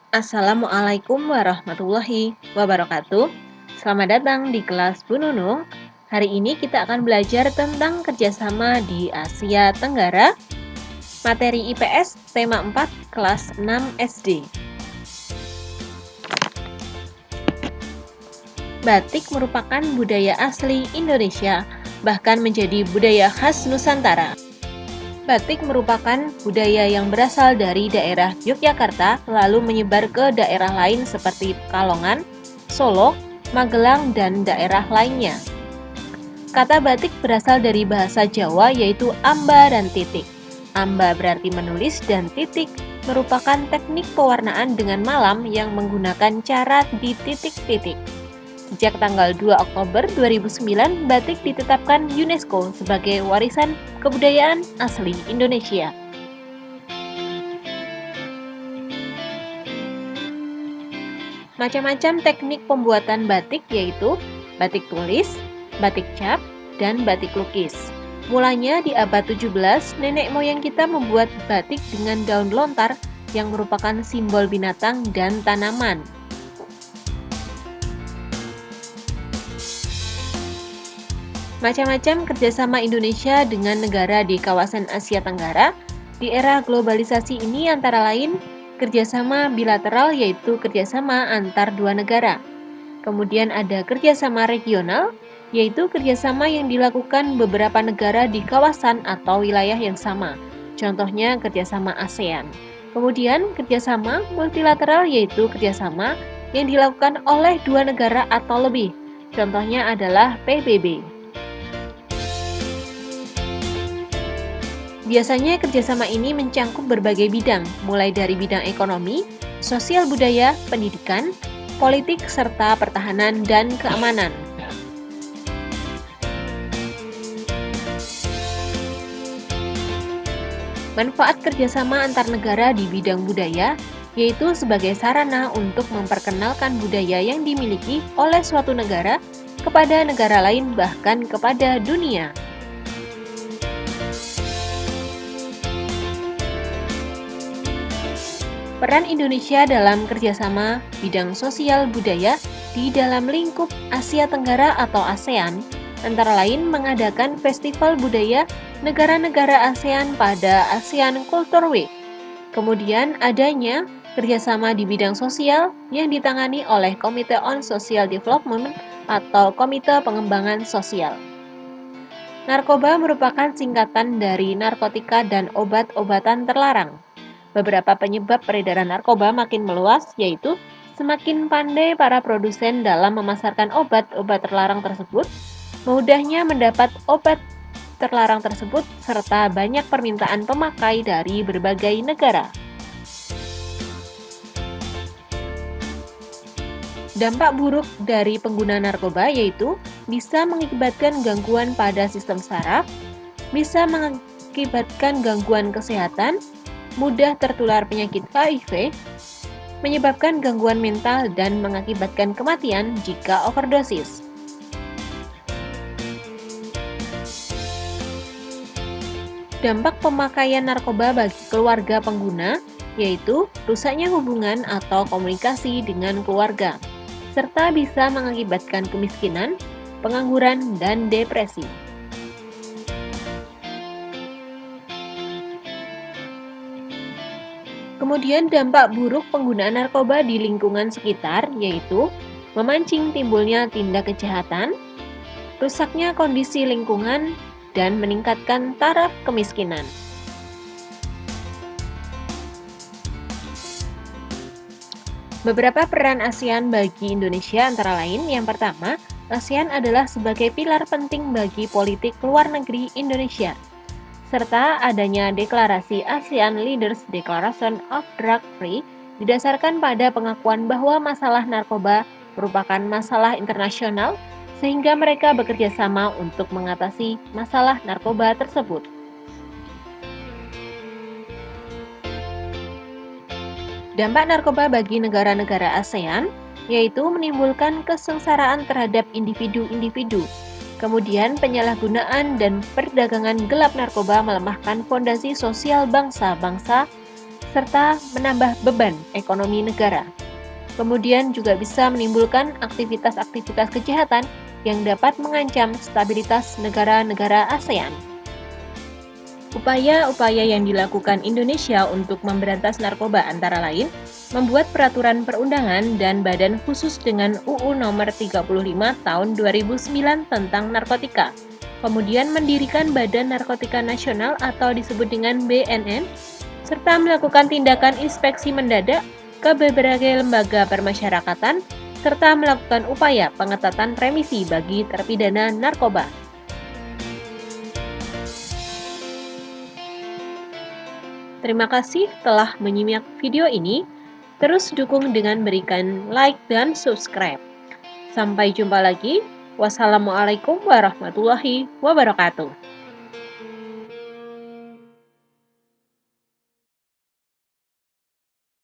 Assalamualaikum warahmatullahi wabarakatuh. Selamat datang di kelas Bu Nunung. Hari ini kita akan belajar tentang kerjasama di Asia Tenggara. Materi IPS tema 4 kelas 6 SD. Batik merupakan budaya asli Indonesia, bahkan menjadi budaya khas Nusantara. Batik merupakan budaya yang berasal dari daerah Yogyakarta lalu menyebar ke daerah lain seperti Pekalongan, Solo, Magelang, dan daerah lainnya. Kata batik berasal dari bahasa Jawa yaitu amba dan titik. Amba berarti menulis dan titik merupakan teknik pewarnaan dengan malam yang menggunakan cara di titik-titik. Sejak tanggal 2 Oktober 2009, batik ditetapkan UNESCO sebagai warisan kebudayaan asli Indonesia. Macam-macam teknik pembuatan batik yaitu batik tulis, batik cap, dan batik lukis. Mulanya di abad 17, nenek moyang kita membuat batik dengan daun lontar yang merupakan simbol binatang dan tanaman. Macam-macam kerjasama Indonesia dengan negara di kawasan Asia Tenggara. Di era globalisasi ini antara lain kerjasama bilateral yaitu kerjasama antar dua negara. Kemudian ada kerjasama regional yaitu kerjasama yang dilakukan beberapa negara di kawasan atau wilayah yang sama. Contohnya kerjasama ASEAN. Kemudian kerjasama multilateral yaitu kerjasama yang dilakukan oleh dua negara atau lebih. Contohnya adalah PBB. Biasanya kerjasama ini mencangkup berbagai bidang, mulai dari bidang ekonomi, sosial budaya, pendidikan, politik, serta pertahanan dan keamanan. Manfaat kerjasama antar negara di bidang budaya, yaitu sebagai sarana untuk memperkenalkan budaya yang dimiliki oleh suatu negara kepada negara lain bahkan kepada dunia. Peran Indonesia dalam kerjasama bidang sosial budaya di dalam lingkup Asia Tenggara atau ASEAN, antara lain mengadakan festival budaya negara-negara ASEAN pada ASEAN Culture Week. Kemudian adanya kerjasama di bidang sosial yang ditangani oleh Komite on Social Development atau Komite Pengembangan Sosial. Narkoba merupakan singkatan dari narkotika dan obat-obatan terlarang. Beberapa penyebab peredaran narkoba makin meluas, yaitu semakin pandai para produsen dalam memasarkan obat-obat terlarang tersebut, mudahnya mendapat obat terlarang tersebut, serta banyak permintaan pemakai dari berbagai negara. Dampak buruk dari pengguna narkoba yaitu bisa mengakibatkan gangguan pada sistem saraf, bisa mengakibatkan gangguan kesehatan, mudah tertular penyakit HIV, menyebabkan gangguan mental dan mengakibatkan kematian jika overdosis. Dampak pemakaian narkoba bagi keluarga pengguna yaitu rusaknya hubungan atau komunikasi dengan keluarga, serta bisa mengakibatkan kemiskinan, pengangguran, dan depresi. Kemudian dampak buruk penggunaan narkoba di lingkungan sekitar yaitu memancing timbulnya tindak kejahatan, rusaknya kondisi lingkungan, dan meningkatkan taraf kemiskinan. Beberapa peran ASEAN bagi Indonesia antara lain yang pertama, ASEAN adalah sebagai pilar penting bagi politik luar negeri Indonesia, serta adanya deklarasi ASEAN Leaders Declaration of Drug Free didasarkan pada pengakuan bahwa masalah narkoba merupakan masalah internasional sehingga mereka bekerja sama untuk mengatasi masalah narkoba tersebut. Dampak narkoba bagi negara-negara ASEAN yaitu menimbulkan kesengsaraan terhadap individu-individu. Kemudian penyalahgunaan dan perdagangan gelap narkoba melemahkan fondasi sosial bangsa-bangsa serta menambah beban ekonomi negara. Kemudian juga bisa menimbulkan aktivitas-aktivitas kejahatan yang dapat mengancam stabilitas negara-negara ASEAN. Upaya-upaya yang dilakukan Indonesia untuk memberantas narkoba antara lain membuat peraturan perundangan dan badan khusus dengan UU nomor 35 tahun 2009 tentang narkotika. Kemudian mendirikan Badan Narkotika Nasional atau disebut dengan BNN, serta melakukan tindakan inspeksi mendadak ke berbagai lembaga permasyarakatan, serta melakukan upaya pengetatan remisi bagi terpidana narkoba. Terima kasih telah menyimak video ini. Terus dukung dengan berikan like dan subscribe. Sampai jumpa lagi. Wassalamualaikum warahmatullahi wabarakatuh.